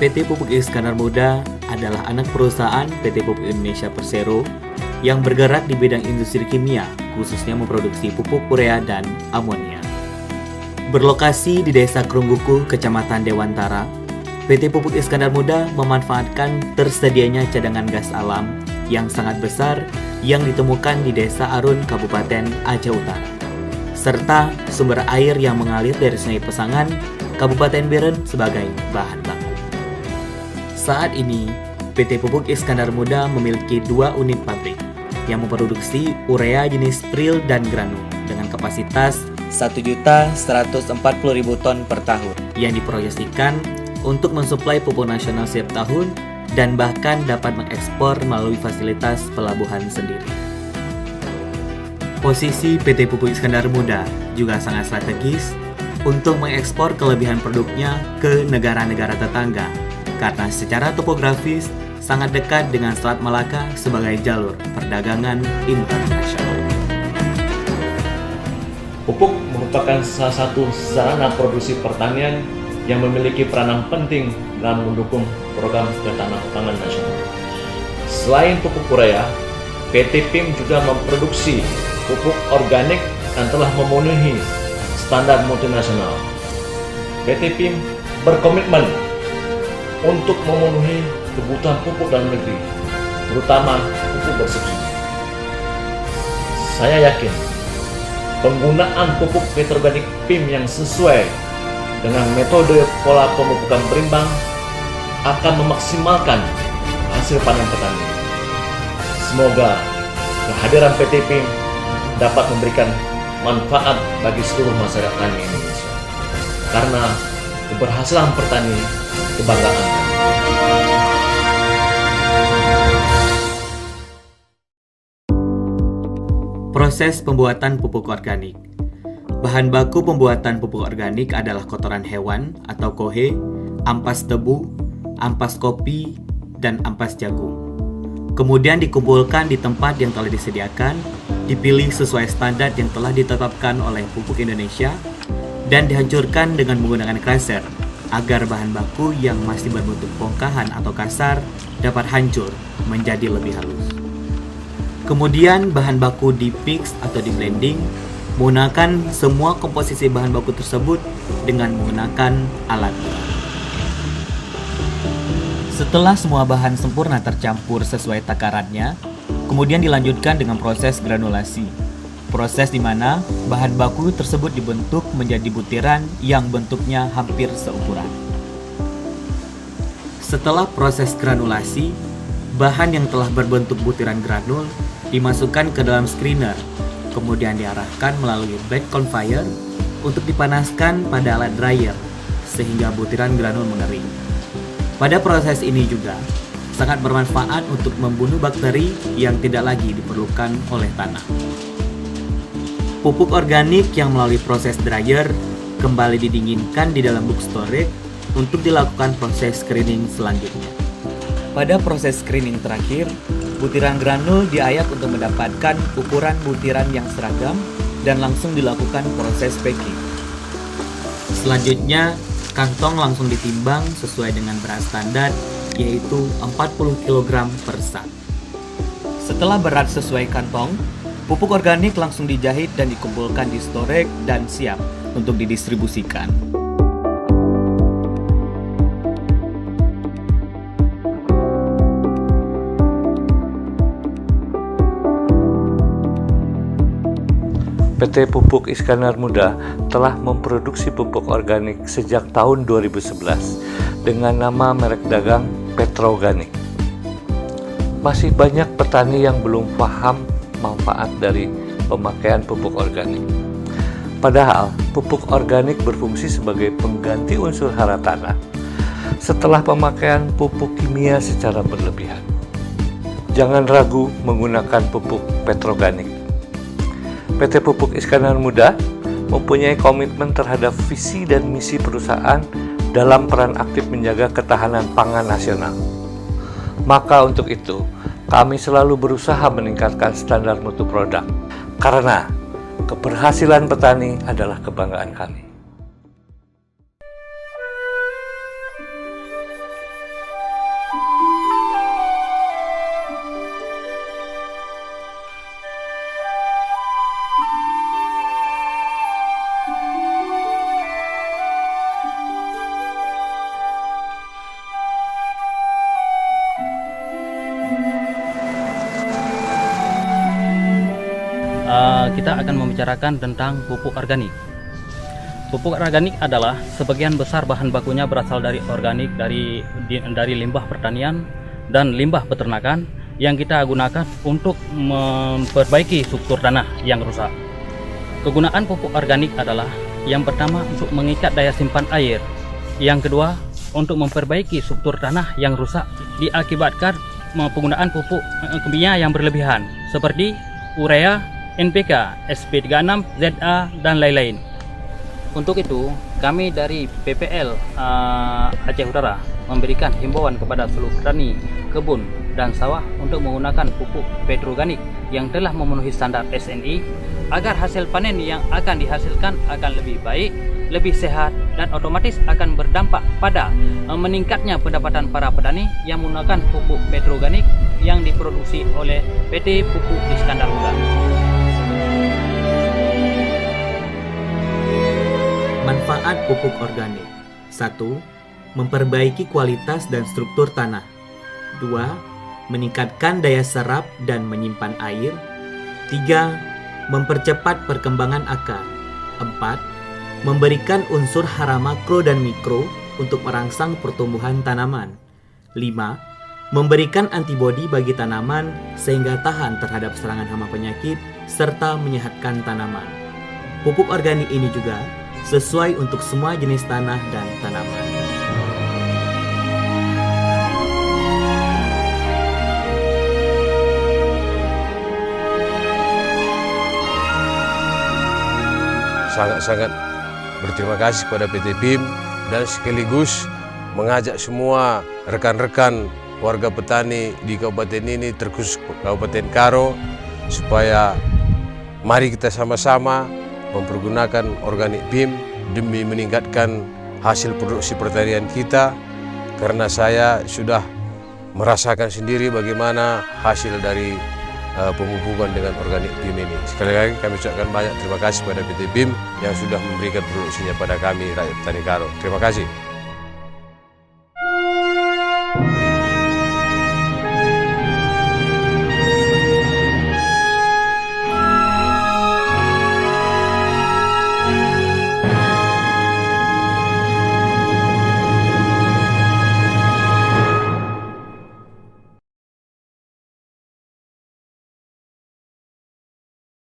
PT Pupuk Iskandar Muda adalah anak perusahaan PT Pupuk Indonesia Persero yang bergerak di bidang industri kimia, khususnya memproduksi pupuk urea dan amonia. Berlokasi di Desa Krungguku, Kecamatan Dewantara, PT Pupuk Iskandar Muda memanfaatkan tersedianya cadangan gas alam yang sangat besar yang ditemukan di Desa Arun, Kabupaten Aceh Utara, serta sumber air yang mengalir dari Sungai Pesangan, Kabupaten Biren sebagai bahan baku. Saat ini, PT Pupuk Iskandar Muda memiliki 2 unit pabrik yang memproduksi urea jenis pril dan granul dengan kapasitas 1.140.000 ton per tahun yang diproyeksikan untuk mensuplai pupuk nasional setiap tahun dan bahkan dapat mengekspor melalui fasilitas pelabuhan sendiri. Posisi PT Pupuk Iskandar Muda juga sangat strategis untuk mengekspor kelebihan produknya ke negara-negara tetangga karena secara topografis sangat dekat dengan Selat Malaka sebagai jalur perdagangan internasional. Pupuk merupakan salah satu sarana produksi pertanian yang memiliki peranan penting dalam mendukung program ketahanan pangan nasional. Selain pupuk urea, PT PIM juga memproduksi pupuk organik yang telah memenuhi standar multinasional. PT PIM berkomitmen untuk memenuhi kebutuhan pupuk dalam negeri, terutama pupuk bersubsidi. Saya yakin penggunaan pupuk petroorganik PIM yang sesuai dengan metode pola pemupukan berimbang akan memaksimalkan hasil panen petani. Semoga kehadiran PT PIM dapat memberikan manfaat bagi seluruh masyarakat petani Indonesia. Karena keberhasilan petani kebanggaan. Proses pembuatan pupuk organik. Bahan baku pembuatan pupuk organik adalah kotoran hewan atau kohe, ampas tebu, ampas kopi, dan ampas jagung. Kemudian dikumpulkan di tempat yang telah disediakan, dipilih sesuai standar yang telah ditetapkan oleh Pupuk Indonesia, dan dihancurkan dengan menggunakan crusher agar bahan baku yang masih berbentuk bongkahan atau kasar dapat hancur menjadi lebih halus. Kemudian bahan baku di-mix atau di-blending menggunakan semua komposisi bahan baku tersebut dengan menggunakan alat. Setelah semua bahan sempurna tercampur sesuai takarannya, kemudian dilanjutkan dengan proses granulasi. Proses di mana bahan baku tersebut dibentuk menjadi butiran yang bentuknya hampir seukuran. Setelah proses granulasi, bahan yang telah berbentuk butiran granul dimasukkan ke dalam screener, kemudian diarahkan melalui bed conveyor untuk dipanaskan pada alat dryer sehingga butiran granul mengering. Pada proses ini juga sangat bermanfaat untuk membunuh bakteri yang tidak lagi diperlukan oleh tanah. Pupuk organik yang melalui proses dryer kembali didinginkan di dalam box storage untuk dilakukan proses screening selanjutnya. Pada proses screening terakhir, butiran granul diayak untuk mendapatkan ukuran butiran yang seragam dan langsung dilakukan proses packing. Selanjutnya, kantong langsung ditimbang sesuai dengan berat standar, yaitu 40 kg per sak. Setelah berat sesuai kantong, pupuk organik langsung dijahit dan dikumpulkan di storage dan siap untuk didistribusikan. PT Pupuk Iskandar Muda telah memproduksi pupuk organik sejak tahun 2011 dengan nama merek dagang Petroorganik. Masih banyak petani yang belum paham manfaat dari pemakaian pupuk organik. Padahal pupuk organik berfungsi sebagai pengganti unsur hara tanah setelah pemakaian pupuk kimia secara berlebihan. Jangan ragu menggunakan pupuk petroorganik. PT Pupuk Iskandar Muda mempunyai komitmen terhadap visi dan misi perusahaan dalam peran aktif menjaga ketahanan pangan nasional. Maka untuk itu, kami selalu berusaha meningkatkan standar mutu produk, karena keberhasilan petani adalah kebanggaan kami. kita akan membicarakan tentang pupuk organik. Pupuk organik adalah sebagian besar bahan bakunya berasal dari organik, dari limbah pertanian dan limbah peternakan yang kita gunakan untuk memperbaiki struktur tanah yang rusak. Kegunaan pupuk organik adalah yang pertama untuk mengikat daya simpan air, yang kedua untuk memperbaiki struktur tanah yang rusak diakibatkan penggunaan pupuk kimia yang berlebihan seperti urea, NPK, SP36, ZA, dan lain-lain. Untuk itu, kami dari PPL Aceh Utara memberikan himbauan kepada seluruh petani, kebun, dan sawah untuk menggunakan pupuk petroorganik yang telah memenuhi standar SNI agar hasil panen yang akan dihasilkan akan lebih baik, lebih sehat, dan otomatis akan berdampak pada meningkatnya pendapatan para petani yang menggunakan pupuk petroorganik yang diproduksi oleh PT Pupuk Iskandar Muda. Manfaat pupuk organik. 1. Memperbaiki kualitas dan struktur tanah. 2. Meningkatkan daya serap dan menyimpan air. 3. Mempercepat perkembangan akar. 4. Memberikan unsur hara makro dan mikro untuk merangsang pertumbuhan tanaman. 5. Memberikan antibodi bagi tanaman sehingga tahan terhadap serangan hama penyakit serta menyehatkan tanaman. Pupuk organik ini juga sesuai untuk semua jenis tanah dan tanaman. Sangat-sangat berterima kasih kepada PT PIM dan sekaligus mengajak semua rekan-rekan warga petani di kabupaten ini, terkhusus Kabupaten Karo, supaya mari kita sama-sama mempergunakan organik PIM demi meningkatkan hasil produksi pertanian kita, karena saya sudah merasakan sendiri bagaimana hasil dari pemupukan dengan organik PIM ini. Sekali lagi kami ucapkan banyak terima kasih pada PT PIM yang sudah memberikan produksinya pada kami rakyat petani Karo. Terima kasih.